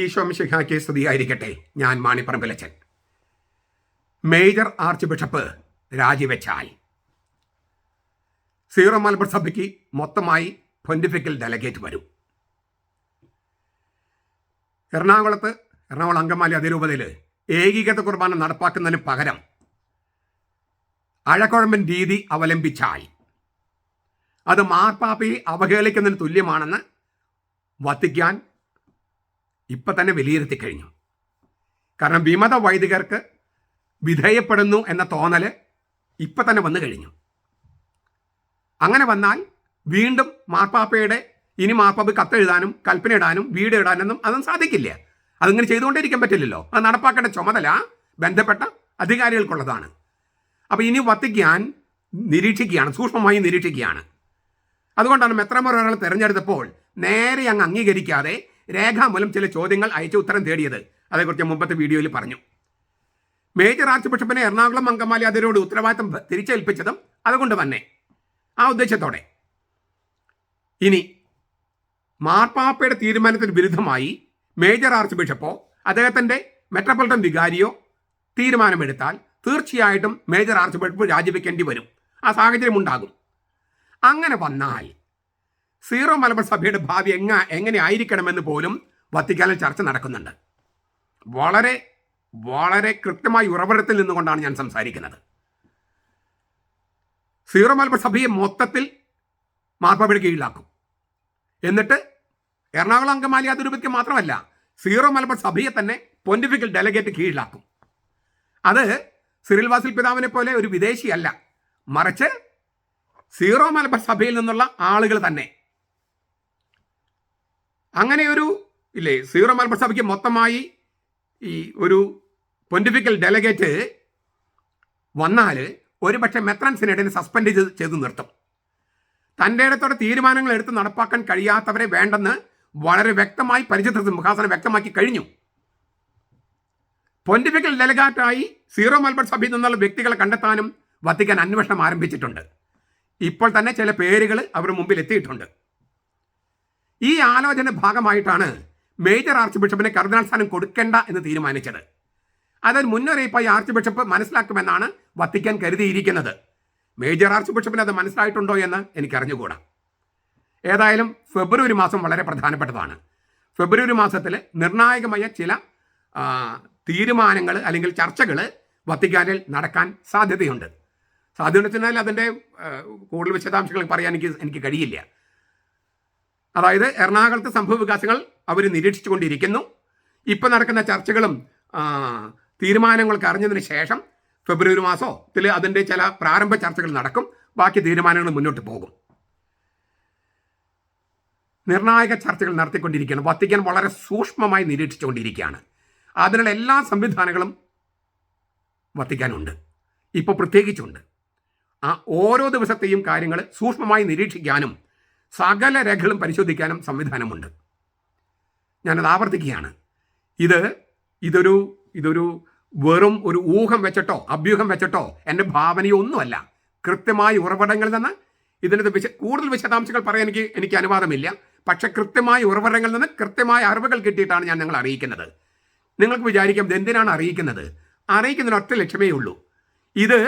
ഈശോ മിശിഹായ്ക്ക് സ്തുതിയായിരിക്കട്ടെ. ഞാൻ മാണിപ്പറമ്പിലച്ചൻ. മേജർ ആർച്ച് ബിഷപ്പ് രാജിവെച്ചാൽ സീറോ മലബാർ സഭയ്ക്ക് മൊത്തമായി പൊന്റിഫിക്കൽ ഡെലഗേറ്റ് വരും. എറണാകുളം അങ്കമാലി അതിരൂപതയിൽ ഏകീകൃത കുർബാന നടപ്പാക്കുന്നതിന് പകരം അഴക്കുഴമ്പൻ രീതി അവലംബിച്ചാൽ അത് മാർപ്പാപ്പയെ അവഹേളിക്കുന്നതിന് തുല്യമാണെന്ന് വത്തിക്കാൻ ഇപ്പം തന്നെ വിലയിരുത്തി കഴിഞ്ഞു. കാരണം വിമത വൈദികർക്ക് വിധേയപ്പെടുന്നു എന്ന തോന്നൽ ഇപ്പം തന്നെ വന്നു കഴിഞ്ഞു. അങ്ങനെ വന്നാൽ വീണ്ടും ഇനി മാർപ്പാപ്പ കത്തെഴുതാനും കൽപ്പന ഇടാനും വീട് ഇടാനൊന്നും അതൊന്നും സാധിക്കില്ല. അതിങ്ങനെ ചെയ്തുകൊണ്ടേയിരിക്കാൻ പറ്റില്ലല്ലോ. അത് നടപ്പാക്കേണ്ട ചുമതല ബന്ധപ്പെട്ട അധികാരികൾക്കുള്ളതാണ്. അപ്പോൾ ഇനി വത്തിക്കാൻ സൂക്ഷ്മമായി നിരീക്ഷിക്കുകയാണ്. അതുകൊണ്ടാണ് മെത്രാന്മാർ ഒരാൾ തിരഞ്ഞെടുത്തപ്പോൾ നേരെ അങ്ങ് അംഗീകരിക്കാതെ രേഖാമൂലം ചില ചോദ്യങ്ങൾ അയച്ച് ഉത്തരം തേടിയത്. അതേക്കുറിച്ച് മുമ്പത്തെ വീഡിയോയിൽ പറഞ്ഞു. മേജർ ആർച്ച് ബിഷപ്പിനെ എറണാകുളം അങ്കമാലി അതിരോട് ഉത്തരവാദിത്തം തിരിച്ചേൽപ്പിച്ചതും അതുകൊണ്ട് തന്നെ, ആ ഉദ്ദേശത്തോടെ. ഇനി മാർപ്പാപ്പയുടെ തീരുമാനത്തിന് വിരുദ്ധമായി മേജർ ആർച്ച് ബിഷപ്പോ അദ്ദേഹത്തിൻ്റെ മെട്രോപൊളിറ്റൻ വികാരിയോ തീരുമാനമെടുത്താൽ തീർച്ചയായിട്ടും മേജർ ആർച്ച് ബിഷപ്പ് രാജിവെക്കേണ്ടി വരും. ആ സാഹചര്യം ഉണ്ടാകും. അങ്ങനെ വന്നാൽ സീറോ മലബാർ സഭയുടെ ഭാവി എങ്ങനെ ആയിരിക്കണമെന്ന് പോലും വത്തിക്കാനിൽ ചർച്ച നടക്കുന്നുണ്ട്. വളരെ വളരെ കൃത്യമായ ഉറവിടത്തിൽ നിന്നുകൊണ്ടാണ് ഞാൻ സംസാരിക്കുന്നത്. സീറോ മലബാർ സഭയെ മൊത്തത്തിൽ മാർപ്പാപ്പയുടെ കീഴിലാക്കും. എന്നിട്ട് എറണാകുളം അങ്കമാലി അതിരൂപതയ്ക്ക് മാത്രമല്ല, സീറോ മലബാർ സഭയെ തന്നെ പൊന്റിഫിക്കൽ ഡെലഗേറ്റ് കീഴിലാക്കും. അത് സിറിൽ വാസിൽ പിതാവിനെ പോലെ ഒരു വിദേശിയല്ല, മറിച്ച് സീറോ മലബാർ സഭയിൽ നിന്നുള്ള ആളുകൾ തന്നെ. അങ്ങനെയൊരു സീറോ മലബാർ സഭയ്ക്ക് മൊത്തമായി ഈ ഒരു പൊന്റിഫിക്കൽ ഡെലഗേറ്റ് വന്നാൽ ഒരുപക്ഷെ മെത്രാൻ സിനഡിനെ സസ്പെൻഡ് ചെയ്ത് നിർത്തും. തൻ്റെ ഇടത്തോടെ തീരുമാനങ്ങൾ എടുത്ത് നടപ്പാക്കാൻ കഴിയാത്തവരെ വേണ്ടെന്ന് വളരെ വ്യക്തമായി പരിശുദ്ധ സിംഹാസനം വ്യക്തമാക്കി കഴിഞ്ഞു. പൊന്റിഫിക്കൽ ഡെലഗേറ്റായി സീറോ മലബാർ സഭയിൽ നിന്നുള്ള വ്യക്തികളെ കണ്ടെത്താനും വത്തിക്കാൻ അന്വേഷണം ആരംഭിച്ചിട്ടുണ്ട്. ഇപ്പോൾ തന്നെ ചില പേരുകൾ അവരുടെ മുമ്പിൽ എത്തിയിട്ടുണ്ട്. ഈ ആലോചന ഭാഗമായിട്ടാണ് മേജർ ആർച്ച് ബിഷപ്പിനെ കർദിനാൾ സ്ഥാനം കൊടുക്കേണ്ട എന്ന് തീരുമാനിച്ചത്. അതൊരു മുന്നറിയിപ്പായി ആർച്ച് ബിഷപ്പ് മനസ്സിലാക്കുമെന്നാണ് വത്തിക്കാൻ കരുതിയിരിക്കുന്നത്. മേജർ ആർച്ച് ബിഷപ്പിന് അത് മനസ്സിലായിട്ടുണ്ടോ എന്ന് എനിക്കറിഞ്ഞുകൂടാ. ഏതായാലും ഫെബ്രുവരി മാസം വളരെ പ്രധാനപ്പെട്ടതാണ്. ഫെബ്രുവരി മാസത്തിൽ നിർണായകമായ ചില തീരുമാനങ്ങൾ അല്ലെങ്കിൽ ചർച്ചകൾ വത്തിക്കാനിൽ നടക്കാൻ സാധ്യതയുണ്ട്. സാധ്യതയെന്നാൽ അതിൻ്റെ കൂടുതൽ വിശദാംശങ്ങൾ പറയാൻ എനിക്ക് കഴിയില്ല. അതായത് എറണാകുളത്തെ സംഭവ വികാസങ്ങൾ അവർ നിരീക്ഷിച്ചുകൊണ്ടിരിക്കുന്നു. ഇപ്പം നടക്കുന്ന ചർച്ചകളും തീരുമാനങ്ങളൊക്കെ അറിഞ്ഞതിന് ശേഷം ഫെബ്രുവരി മാസത്തിൽ അതിൻ്റെ ചില പ്രാരംഭ ചർച്ചകൾ നടക്കും. ബാക്കി തീരുമാനങ്ങൾ മുന്നോട്ട് പോകും. നിർണായക ചർച്ചകൾ നടത്തിക്കൊണ്ടിരിക്കുകയാണ്. വത്തിക്കാൻ വളരെ സൂക്ഷ്മമായി നിരീക്ഷിച്ചുകൊണ്ടിരിക്കുകയാണ്. അതിനുള്ള എല്ലാ സംവിധാനങ്ങളും വത്തിക്കാനുണ്ട്, ഇപ്പോൾ പ്രത്യേകിച്ചുണ്ട്. ഓരോ ദിവസത്തെയും കാര്യങ്ങൾ സൂക്ഷ്മമായി നിരീക്ഷിക്കാനും സകല രേഖകളും പരിശോധിക്കാനും സംവിധാനമുണ്ട്. ഞാനത് ആവർത്തിക്കുകയാണ്. ഇതൊരു വെറും ഒരു ഊഹം വെച്ചിട്ടോ അഭ്യൂഹം വെച്ചിട്ടോ എൻ്റെ ഭാവനയോ ഒന്നുമല്ല. കൃത്യമായ ഉറവിടങ്ങളിൽ നിന്ന് ഇതിനകത്ത് കൂടുതൽ വിശദാംശങ്ങൾ പറയാൻ എനിക്ക് അനുവാദമില്ല. പക്ഷെ കൃത്യമായ ഉറവിടങ്ങളിൽ നിന്ന് കൃത്യമായ അറിവുകൾ കിട്ടിയിട്ടാണ് ഞാൻ നിങ്ങളെ അറിയിക്കുന്നത്. നിങ്ങൾക്ക് വിചാരിക്കാം എന്തിനാണ് അറിയിക്കുന്നത്? അറിയിക്കുന്നതിന് ഒറ്റ ലക്ഷ്യമേ ഉള്ളൂ. ഇത്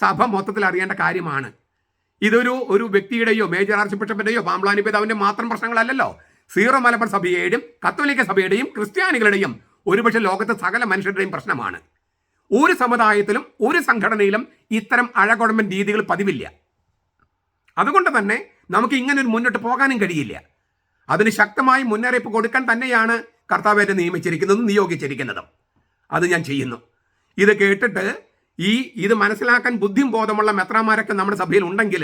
സഭ മൊത്തത്തിൽ അറിയേണ്ട കാര്യമാണ്. ഒരു വ്യക്തിയുടെയോ മേജർ ആർച്ച് ബിഷപ്പിന്റെയോ പാമ്പ്ലാനി പിതാവിന്റെ മാത്രം പ്രശ്നങ്ങളല്ലല്ലോ. സീറോ മലബാർ സഭയുടെയും കത്തോലിക്ക സഭയുടെയും ക്രിസ്ത്യാനികളുടെയും ഒരുപക്ഷെ ലോകത്തെ സകല മനുഷ്യരുടെയും പ്രശ്നമാണ്. ഒരു സമുദായത്തിലും ഒരു സംഘടനയിലും ഇത്തരം അഴകുഴമ്പൻ രീതികൾ പതിവില്ല. അതുകൊണ്ട് തന്നെ നമുക്ക് ഇങ്ങനെ മുന്നോട്ട് പോകാനും കഴിയില്ല. അതിന് ശക്തമായി മുന്നറിയിപ്പ് കൊടുക്കാൻ തന്നെയാണ് കർത്താവിനെ നിയോഗിച്ചിരിക്കുന്നതും. അത് ഞാൻ ചെയ്യുന്നു. ഇത് കേട്ടിട്ട് ഇത് മനസ്സിലാക്കാൻ ബുദ്ധിയും ബോധമുള്ള മെത്രാന്മാരൊക്കെ നമ്മുടെ സഭയിൽ ഉണ്ടെങ്കിൽ,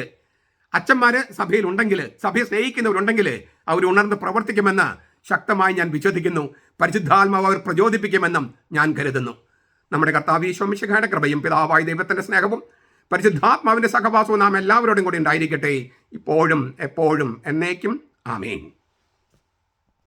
അച്ഛന്മാർ സഭയിൽ ഉണ്ടെങ്കിൽ, സഭയെ സ്നേഹിക്കുന്നവരുണ്ടെങ്കിൽ അവർ ഉണർന്ന് പ്രവർത്തിക്കുമെന്ന് ശക്തമായി ഞാൻ വിശ്വസിക്കുന്നു. പരിശുദ്ധാത്മാവ് അവർ പ്രചോദിപ്പിക്കുമെന്നും ഞാൻ കരുതുന്നു. നമ്മുടെ കർത്താവ് ഈശോ മിശിഹായുടെ കൃപയും പിതാവായ ദൈവത്തിൻ്റെ സ്നേഹവും പരിശുദ്ധാത്മാവിൻ്റെ സഹവാസവും നാം എല്ലാവരോടും കൂടി ഉണ്ടായിരിക്കട്ടെ, ഇപ്പോഴും എപ്പോഴും എന്നേക്കും. ആമേൻ.